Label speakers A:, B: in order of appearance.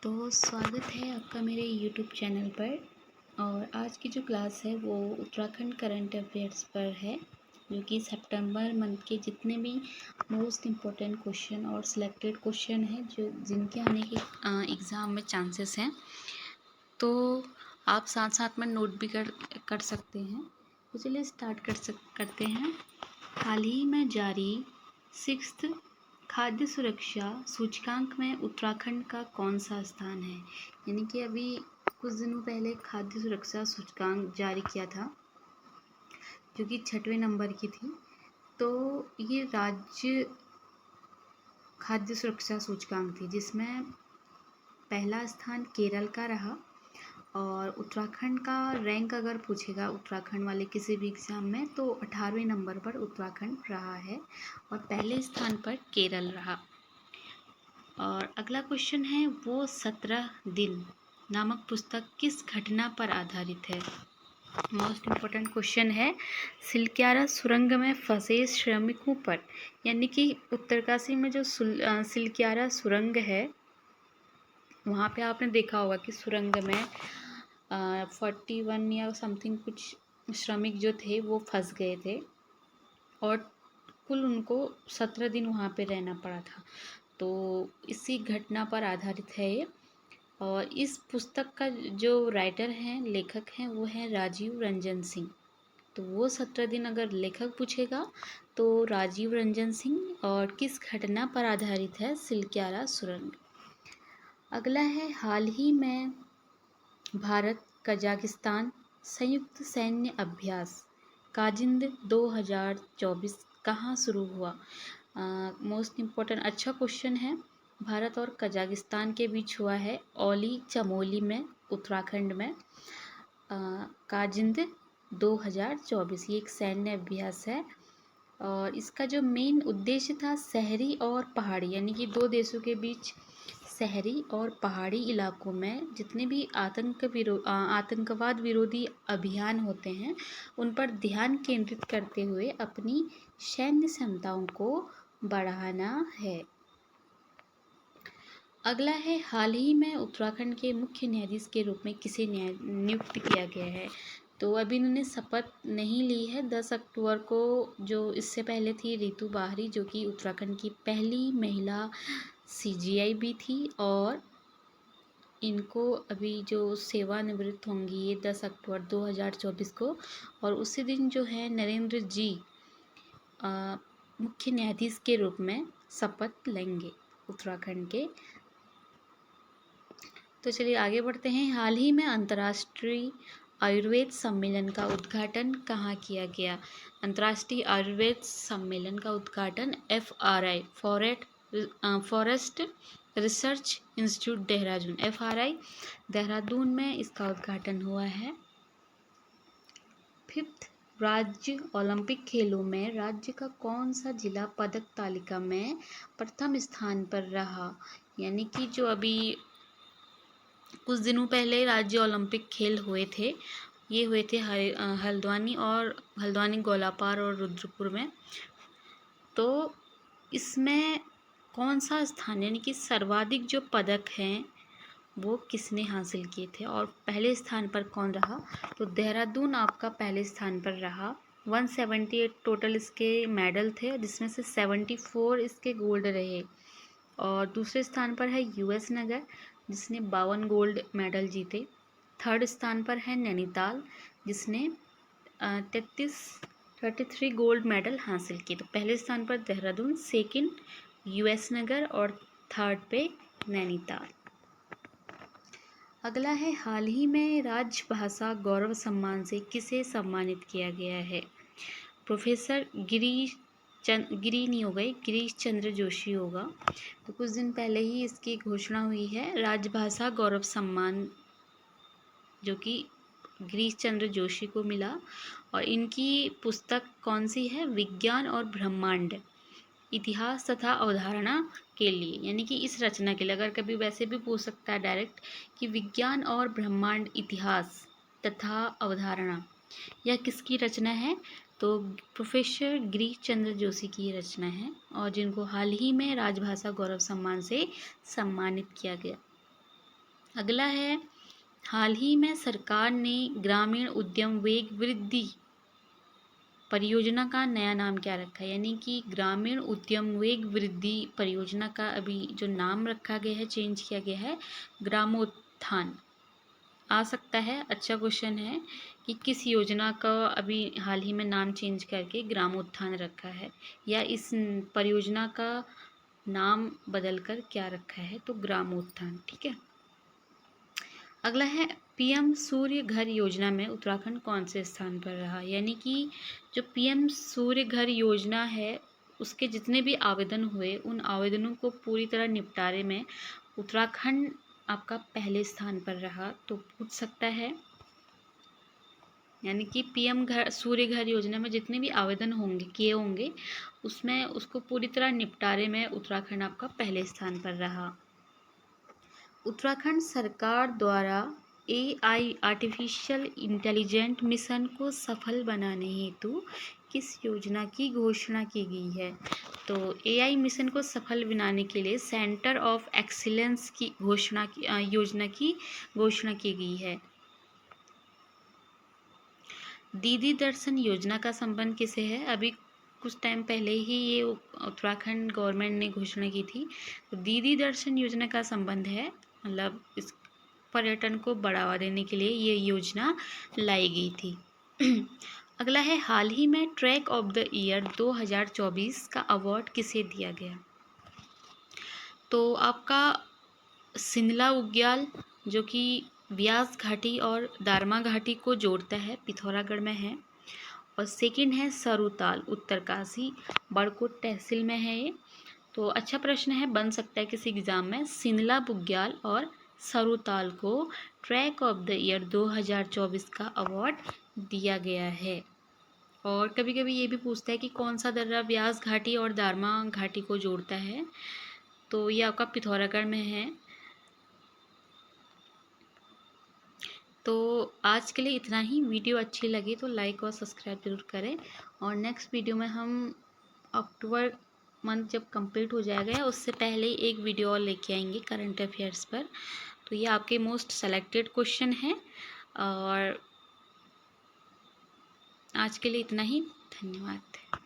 A: तो स्वागत है आपका मेरे यूट्यूब चैनल पर। और आज की जो क्लास है वो उत्तराखंड करंट अफेयर्स पर है, जो कि सितंबर मंथ के जितने भी मोस्ट इम्पोर्टेंट क्वेश्चन और सिलेक्टेड क्वेश्चन हैं जो जिनके आने के एग्ज़ाम में चांसेस हैं, तो आप साथ साथ में नोट भी कर सकते हैं। तो चलिए स्टार्ट करते हैं। हाल ही में जारी 6th खाद्य सुरक्षा सूचकांक में उत्तराखंड का कौन सा स्थान है। यानी कि अभी कुछ दिनों पहले खाद्य सुरक्षा सूचकांक जारी किया था, जो कि 6वें नंबर की थी। तो ये राज्य खाद्य सुरक्षा सूचकांक थी, जिसमें पहला स्थान केरल का रहा। और उत्तराखंड का रैंक अगर पूछेगा उत्तराखंड वाले किसी भी एग्ज़ाम में, तो 18वें नंबर पर उत्तराखंड रहा है और पहले स्थान पर केरल रहा। और अगला क्वेश्चन है, वो 17 दिन नामक पुस्तक किस घटना पर आधारित है। मोस्ट इम्पोर्टेंट क्वेश्चन है। सिलक्यारा सुरंग में फंसे श्रमिकों पर, यानी कि उत्तरकाशी में जो सिलक्यारा सुरंग है, वहाँ पे आपने देखा होगा कि सुरंग में 41 या समथिंग कुछ श्रमिक जो थे वो फंस गए थे और कुल उनको 17 दिन वहाँ पे रहना पड़ा था। तो इसी घटना पर आधारित है ये। और इस पुस्तक का जो राइटर हैं, लेखक हैं, वो है राजीव रंजन सिंह। तो वो 17 दिन अगर लेखक पूछेगा तो राजीव रंजन सिंह। और किस घटना पर आधारित है, सिलक्यारा सुरंग। अगला है, हाल ही में भारत कजाकिस्तान संयुक्त सैन्य अभ्यास काजिंद 2024 कहाँ शुरू हुआ। मोस्ट इम्पोर्टेंट अच्छा क्वेश्चन है। भारत और कजाकिस्तान के बीच हुआ है ओली चमोली में, उत्तराखंड में। काजिंद 2024 ये एक सैन्य अभ्यास है। और इसका जो मेन उद्देश्य था, शहरी और पहाड़ी, यानी कि दो देशों के बीच शहरी और पहाड़ी इलाकों में जितने भी आतंकवाद विरोधी अभियान होते हैं, उन पर ध्यान केंद्रित करते हुए अपनी सैन्य क्षमताओं को बढ़ाना है। अगला है, हाल ही में उत्तराखंड के मुख्य न्यायाधीश के रूप में किसे नियुक्त किया गया है। तो अभी इन्होंने शपथ नहीं ली है। 10 अक्टूबर को, जो इससे पहले थी रितु बाहरी, जो कि उत्तराखंड की पहली महिला CGI भी थी। और इनको अभी जो सेवानिवृत्त होंगी ये 10 अक्टूबर 2024 को। और उसी दिन जो है नरेंद्र जी मुख्य न्यायाधीश के रूप में शपथ लेंगे उत्तराखंड के। तो चलिए आगे बढ़ते हैं। हाल ही में अंतर्राष्ट्रीय आयुर्वेद सम्मेलन का उद्घाटन कहाँ किया गया। अंतर्राष्ट्रीय आयुर्वेद सम्मेलन का उद्घाटन FRI forest research institute Dehradun, FRI Dehradun में इसका उद्घाटन हुआ है। 5th राज्य ओलंपिक खेलों में राज्य का कौन सा जिला पदक तालिका में प्रथम स्थान पर रहा। यानी कि जो अभी कुछ दिनों पहले राज्य ओलंपिक खेल हुए थे, ये हुए थे हल्द्वानी, गोलापार और रुद्रपुर में। तो इसमें कौन सा स्थान, यानी कि सर्वाधिक जो पदक हैं वो किसने हासिल किए थे और पहले स्थान पर कौन रहा। तो देहरादून आपका पहले स्थान पर रहा। 178 टोटल इसके मेडल थे, जिसमें से 74 इसके गोल्ड रहे। और दूसरे स्थान पर है US नगर, जिसने 52 गोल्ड मेडल जीते। थर्ड स्थान पर है नैनीताल, जिसने 33 गोल्ड मेडल हासिल किए। तो पहले स्थान पर देहरादून, सेकंड US नगर और थर्ड पे नैनीताल। अगला है, हाल ही में राजभाषा गौरव सम्मान से किसे सम्मानित किया गया है। प्रोफेसर गिरीश चंद्र जोशी होगा। तो कुछ दिन पहले ही इसकी घोषणा हुई है, राजभाषा गौरव सम्मान जो कि गिरीश चंद्र जोशी को मिला। और इनकी पुस्तक कौन सी है, विज्ञान और ब्रह्मांड इतिहास तथा अवधारणा के लिए, यानी कि इस रचना के लिए। अगर कभी वैसे भी पूछ सकता है डायरेक्ट कि विज्ञान और ब्रह्मांड इतिहास तथा अवधारणा, यह किसकी रचना है। तो प्रोफेसर गिरीश चंद्र जोशी की रचना है, और जिनको हाल ही में राजभाषा गौरव सम्मान से सम्मानित किया गया। अगला है, हाल ही में सरकार ने ग्रामीण उद्यम वेग वृद्धि परियोजना का नया नाम क्या रखा है? यानी कि ग्रामीण उद्यम वेग वृद्धि परियोजना का अभी जो नाम रखा गया है, चेंज किया गया है, ग्रामोत्थान आ सकता है। अच्छा क्वेश्चन है कि किस योजना का अभी हाल ही में नाम चेंज करके ग्रामोत्थान रखा है, या इस परियोजना का नाम बदलकर क्या रखा है, तो ग्रामोत्थान। ठीक है। अगला है, पीएम सूर्य घर योजना में उत्तराखंड कौन से स्थान पर रहा? यानी कि जो पीएम सूर्य घर योजना है, उसके जितने भी आवेदन हुए, उन आवेदनों को पूरी तरह निपटारे में उत्तराखंड आपका पहले स्थान पर रहा। तो पूछ सकता है, यानी कि पीएम घर सूर्य घर योजना में जितने भी आवेदन होंगे किए होंगे, उसमें उसको पूरी तरह निपटारे में उत्तराखंड आपका पहले स्थान पर रहा। उत्तराखंड सरकार द्वारा एआई आर्टिफिशियल इंटेलिजेंट मिशन को सफल बनाने हेतु किस योजना की घोषणा की गई है? तो एआई मिशन को सफल बनाने के लिए सेंटर ऑफ एक्सीलेंस की योजना की घोषणा की गई है। दीदी दर्शन योजना का संबंध किसे है? अभी कुछ टाइम पहले ही ये उत्तराखंड गवर्नमेंट ने घोषणा की थी। तो दीदी दर्शन योजना का संबंध है, मतलब इस पर्यटन को बढ़ावा देने के लिए ये योजना लाई गई थी। अगला है, हाल ही में ट्रैक ऑफ द ईयर 2024 का अवार्ड किसे दिया गया? तो आपका सिंधला बुग्याल, जो कि व्यास घाटी और दारमा घाटी को जोड़ता है, पिथौरागढ़ में है। और सेकंड है सरुताल, उत्तरकाशी, बड़कोट तहसील में है ये। तो अच्छा प्रश्न है, बन सकता है किसी एग्जाम में। सिंधला बुग्याल और सरुताल को ट्रैक ऑफ द ईयर 2024 का अवार्ड दिया गया है। और कभी कभी ये भी पूछता है कि कौन सा दर्रा व्यास घाटी और दारमा घाटी को जोड़ता है, तो ये आपका पिथौरागढ़ में है। तो आज के लिए इतना ही। वीडियो अच्छी लगी तो लाइक और सब्सक्राइब जरूर करें। और नेक्स्ट वीडियो में हम अक्टूबर मंथ जब कंप्लीट हो जाएगा, या उससे पहले ही एक वीडियो और लेके आएंगे करंट अफेयर्स पर। तो ये आपके मोस्ट सेलेक्टेड क्वेश्चन हैं। और आज के लिए इतना ही। धन्यवाद।